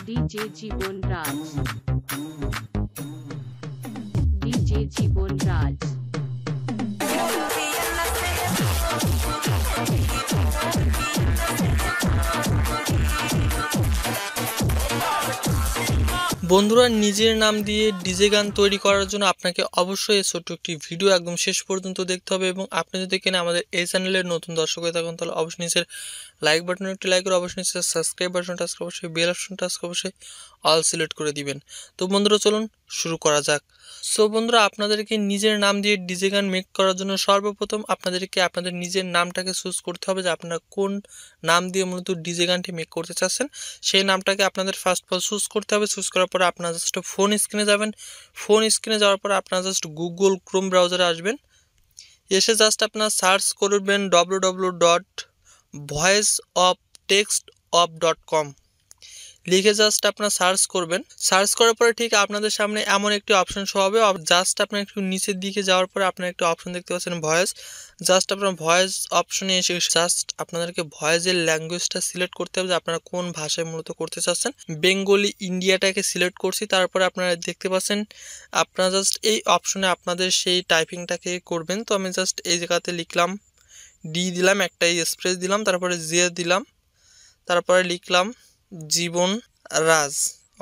DJ জীবন রাজ, DJ জীবন রাজ। বন্ধুরা, নিজের নাম দিয়ে ডিজে গান তৈরি করার জন্য আপনাকে অবশ্যই এই ছোট্ট একটি ভিডিও একদম শেষ পর্যন্ত দেখতে হবে। এবং আপনি যদি কিনা আমাদের এই চ্যানেলের নতুন দর্শক হয়ে থাকেন, তাহলে অবশ্যই নিচের লাইক বাটনে একটি লাইক করে অবশ্যই নিচের সাবস্ক্রাইব বাটনটা আজকে অবশ্যই বেল অপশনটা আজকে অবশ্যই অল সিলেক্ট করে দিবেন। তো বন্ধুরা, চলুন শুরু করা যাক। সো বন্ধুরা, আপনাদেরকে নিজের নাম দিয়ে ডিজে গান মেক করার জন্য সর্বপ্রথম আপনাদেরকে আপনাদের নিজের নামটাকে চুজ করতে হবে, যে আপনারা কোন নাম দিয়ে মূলত ডিজে গানটি মেক করতে চাচ্ছেন। সেই নামটাকে আপনাদের ফার্স্ট অফ অল চুজ করতে হবে। চুজ করার পরে আপনারা জাস্ট ফোন স্ক্রিনে যাবেন। ফোন স্ক্রিনে যাওয়ার পরে আপনারা জাস্ট গুগল ক্রোম ব্রাউজারে আসবেন। এসে জাস্ট আপনারা সার্চ করবেন www.voiceoftextof.com লিখে জাস্ট আপনারা সার্চ করবেন। সার্চ করার পরে ঠিক আপনাদের সামনে এমন একটি অপশন শো হবে। জাস্ট আপনার একটু নিচের দিকে যাওয়ার পরে আপনার একটি অপশন দেখতে পাচ্ছেন ভয়েস। জাস্ট আপনার ভয়েস অপশনে এসে জাস্ট আপনাদেরকে ভয়েসের ল্যাঙ্গুয়েজটা সিলেক্ট করতে হবে, যে আপনারা কোন ভাষায় মূলত করতে চাচ্ছেন। বেঙ্গলি ইন্ডিয়াটাকে সিলেক্ট করছি। তারপরে আপনারা দেখতে পাচ্ছেন আপনারা জাস্ট এই অপশনে আপনাদের সেই টাইপিংটাকে করবেন। তো আমি জাস্ট এই জায়গাতে লিখলাম ডি দিলাম, একটা স্পেস দিলাম, তারপরে জে দিলাম, তারপরে লিখলাম জীবন রাজ।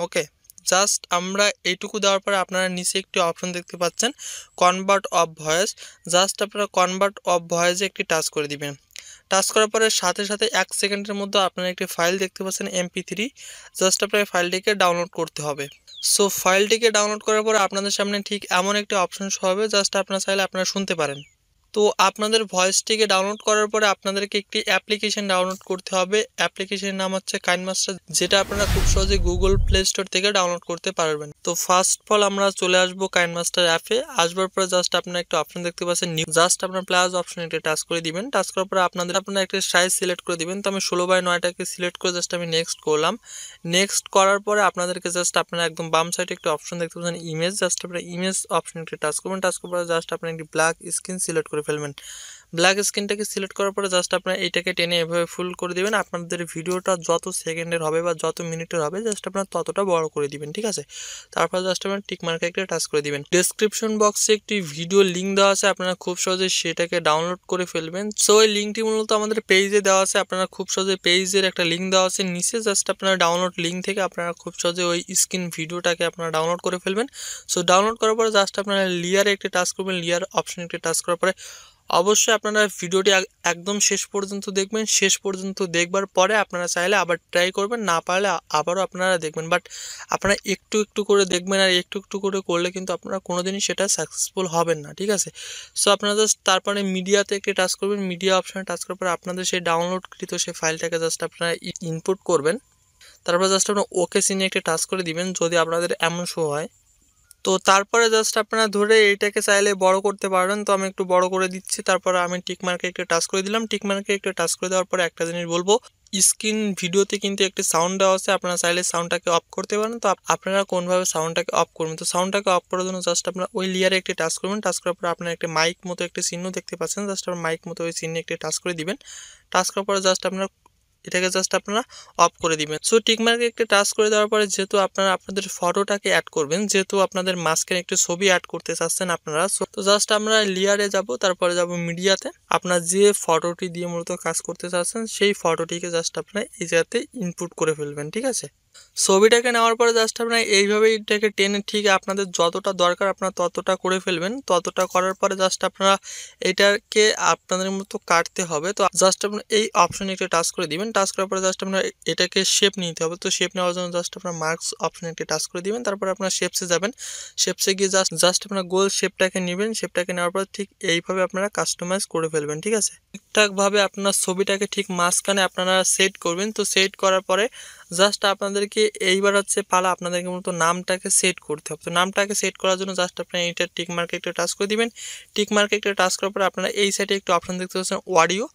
ওকে, জাস্ট আমরা এইটুকু দেওয়ার পরে আপনারা নিচে একটি অপশন দেখতে পাচ্ছেন কনভার্ট অফ ভয়েস। জাস্ট আপনারা কনভার্ট অফ ভয়েসে একটি টাচ করে দিবেন। টাচ করার পরে সাথে সাথে 1 সেকেন্ডের মধ্যে আপনারা একটি ফাইল দেখতে পাচ্ছেন MP3। জাস্ট আপনার ফাইলটিকে ডাউনলোড করতে হবে। সো ফাইলটিকে ডাউনলোড করার পরে আপনাদের সামনে ঠিক এমন একটি অপশন শো হবে। জাস্ট আপনারা চাইলে আপনারা শুনতে পারেন। তো আপনাদের ভয়েসটিকে ডাউনলোড করার পরে আপনাদেরকে একটি অ্যাপ্লিকেশন ডাউনলোড করতে হবে। অ্যাপ্লিকেশনের নাম হচ্ছে কাইনমাস্টার, যেটা আপনারা খুব সহজে গুগল প্লে স্টোর থেকে ডাউনলোড করতে পারবেন। তো ফার্স্ট অফ অল আমরা চলে আসবো কাইনমাস্টার অ্যাপে। আসবার পরে জাস্ট আপনারা একটা অপশন দেখতে পাচ্ছেন নিউ। জাস্ট আপনার প্লাস অপশন একটা টাচ করে দিবেন। টাচ করার পরে আপনারা একটা সাইজ সিলেক্ট করে দিবেন। তো আমি 16:9টাকে সিলেক্ট করে জাস্ট আমি নেক্সট করলাম। নেক্সট করার পরে আপনাদেরকে জাস্ট আপনারা একদম বাম সাইডে একটা অপশন দেখতে পাচ্ছেন ইমেজ। জাস্ট আপনারা ইমেজ অপশন একটা টাচ করবেন। টাচ করার পরে জাস্ট আপনারা একটি ব্ল্যাক স্ক্রিন সিলেক্ট করে ফেলবেন। ব্ল্যাক স্ক্রিনটাকে সিলেক্ট করার পরে জাস্ট আপনারা এইটাকে টেনে এভাবে ফুল করে দিবেন। আপনাদের ভিডিওটা যত সেকেন্ডের হবে বা যত মিনিটের হবে জাস্ট আপনারা ততটা বড় করে দিবেন, ঠিক আছে। তারপর জাস্ট আপনারা টিক মার্কে একটা টাচ করে দিবেন। ডেসক্রিপশন বক্সে একটি ভিডিও লিঙ্ক দেওয়া আছে, আপনারা খুব সহজে সেটাকে ডাউনলোড করে ফেলবেন। সো এই লিঙ্কটি মূলত আমাদের পেজে দেওয়া আছে। আপনারা খুব সহজে পেজের একটা লিঙ্ক দেওয়া আছে নিচে। জাস্ট আপনারা ডাউনলোড লিঙ্ক থেকে আপনারা খুব সহজে ওই স্ক্রিন ভিডিওটাকে আপনারা ডাউনলোড করে ফেলবেন। সো ডাউনলোড করার পরে জাস্ট আপনারা লেয়ারে একটা টাচ করবেন। লেয়ার অপশন একটা টাচ করার পরে অবশ্যই আপনারা ভিডিওটি একদম শেষ পর্যন্ত দেখবেন। শেষ পর্যন্ত দেখবার পরে আপনারা চাইলে আবার ট্রাই করবেন, না পারলে আবারও আপনারা দেখবেন। বাট আপনারা একটু একটু করে দেখবেন, আর একটু একটু করে করলে কিন্তু আপনারা কোনোদিনই সেটা সাকসেসফুল হবেন না, ঠিক আছে। সো আপনারা জাস্ট তারপরে মিডিয়াতে একটি টাচ করবেন। মিডিয়া অপশানে টাচ করার পরে আপনাদের সেই ডাউনলোডকৃত সেই ফাইলটাকে জাস্ট আপনারা ইনপুট করবেন। তারপর জাস্ট আপনারা ওকে সিনে একটি টাচ করে দিবেন যদি আপনাদের এমন শো হয়। তো তারপরে জাস্ট আপনারা ধরে এইটাকে চাইলে বড় করতে পারবেন। তো আমি একটু বড় করে দিচ্ছি। তারপরে আমি টিক মার্কে একটা টাচ করে দিলাম। টিক মার্কে একটা টাচ করে দেওয়ার পরে একটা জিনিস বলবো, স্ক্রিন ভিডিওতে কিন্তু একটি সাউন্ড দেওয়া আছে। আপনারা চাইলে সাউন্ডটাকে অফ করতে পারেন। তো আপনারা কোনভাবে সাউন্ডটাকে অফ করবেন? তো সাউন্ডটাকে অফ করার জন্য জাস্ট আপনারা ওই লেয়ারে একটি টাচ করবেন। টাচ করার পরে আপনারা একটা মাইক মতো একটি চিহ্ন দেখতে পাচ্ছেন। জাস্ট আপনার মাইক মতো ওই চিহ্নে একটি টাচ করে দিবেন। টাচ করার পরে জাস্ট আপনারা এটাকে জাস্ট আপনারা অফ করে দিবেন। সো টিকমার্কে একটা টাচ করে দেওয়ার পরে যেহেতু আপনারা আপনাদের ফটোটাকে অ্যাড করবেন, যেহেতু আপনাদের মাঝখানে একটি ছবি অ্যাড করতে চাচ্ছেন আপনারা, তো জাস্ট আমরা লেয়ারে যাব, তারপরে যাব মিডিয়াতে। আপনার যে ফটোটি দিয়ে মূলত কাজ করতে চাচ্ছেন সেই ফটোটিকে জাস্ট আপনারা এই জায়গাতে ইনপুট করে ফেলবেন, ঠিক আছে। ছবিটাকে নেওয়ার পরে জাস্ট আপনারা এইভাবে এটাকে টেনে ঠিক আপনাদের যতটা দরকার আপনারা ততটা করে ফেলবেন। ততটা করার পরে জাস্ট আপনারা এটাকে আপনাদের মতো কাটতে হবে। তো জাস্ট আপনারা এই অপশনে একটা টাচ করে দিবেন। টাচ করার পরে জাস্ট আপনারা এটাকে শেপ নিতে হবে। তো শেপ নেওয়ার জন্য জাস্ট আপনারা মার্কস অপশনে একটা টাচ করে দিবেন। তারপরে আপনারা শেপসে যাবেন। শেপসে গিয়ে জাস্ট আপনারা গোল শেপটাকে নেবেন। শেপটাকে নেওয়ার পর ঠিক এইভাবে আপনারা কাস্টমাইজ করে ফেলবেন, ঠিক আছে। ঠিকঠাকভাবে আপনার ছবিটাকে ঠিক মাঝখানে আপনারা সেট করবেন। তো সেট করার পরে জাস্ট আপনাদেরকে এইবার হচ্ছে পালা আপনাদেরকে মূলত নামটাকে সেট করতে হবে। তো নামটাকে সেট করার জন্য জাস্ট আপনারা এইটা টিক মার্কে একটা টাচ করে দিবেন। টিক মার্কে একটা টাচ করার পরে আপনারা এই সাইডে একটা অপশন দেখতে পাচ্ছেন অডিও।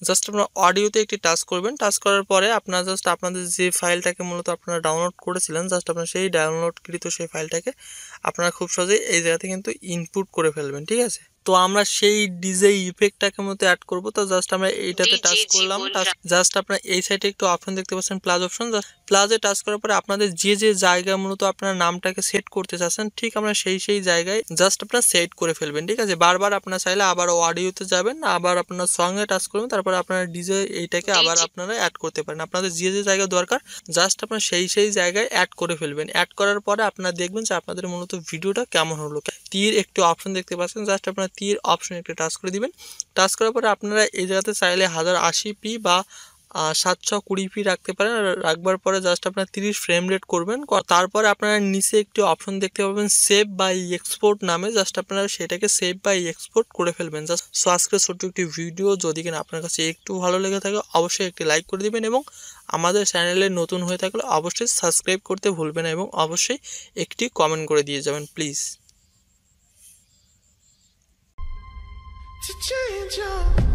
জাস্ট আপনারা অডিওতে একটি টাচ করবেন। টাচ করার পরে আপনারা জাস্ট আপনাদের যে ফাইলটাকে মূলত আপনারা ডাউনলোড করেছিলেন জাস্ট আপনারা সেই ডাউনলোডকৃত সেই ফাইলটাকে আপনারা খুব সহজেই এই জায়গাতে কিন্তু ইনপুট করে ফেলবেন, ঠিক আছে। তো আমরা সেই ডিজে ইফেক্টটাকে মতো অ্যাড করব। তো জাস্ট আমরা এইটাতে টাচ করলাম, জাস্ট আপনারা এই সাইডে একটু অপশন দেখতে পাচ্ছেন প্লাস অপশন, প্লাসে টাচ করার পরে আপনাদের যে যে জায়গায় মূলত আপনারা নামটাকে সেট করতে চাচ্ছেন ঠিক আমরা সেই জায়গায় জাস্ট আপনারা সেট করে ফেলবেন। ঠিক আছে, বারবার আপনারা চাইলে আবার অডিওতে যাবেন, আবার আপনারা সঙ্গে টাচ করবেন, তারপরে আপনারা ডিজে এইটাকে আবার আপনারা অ্যাড করতে পারেন। আপনাদের যে যে জায়গায় দরকার জাস্ট আপনারা সেই জায়গায় অ্যাড করে ফেলবেন। অ্যাড করার পরে আপনারা দেখবেন যে আপনাদের মূলত ভিডিওটা কেমন হলো। তীর একটু অপশন দেখতে পাচ্ছেন, জাস্ট আপনারা তীর অপশন একটু টাচ করে দিবেন। টাচ করার পরে আপনারা এই জায়গাতে চাইলে 1080p বা 720p রাখতে পারেন। রাখবার পরে জাস্ট আপনারা 30 ফ্রেম রেট করবেন। তারপরে আপনারা নিচে একটি অপশন দেখতে পাবেন সেভ বাই এক্সপোর্ট নামে, জাস্ট আপনারা সেটাকে সেভ বাই এক্সপোর্ট করে ফেলবেন। জাস্ট সো আজকে ছোট্ট একটি ভিডিও, যদি কিনা আপনার কাছে একটু ভালো লেগে থাকে অবশ্যই একটি লাইক করে দিবেন এবং আমাদের চ্যানেলে নতুন হয়ে থাকলে অবশ্যই সাবস্ক্রাইব করতে ভুলবেন না এবং অবশ্যই একটি কমেন্ট করে দিয়ে যাবেন প্লিজ। To change your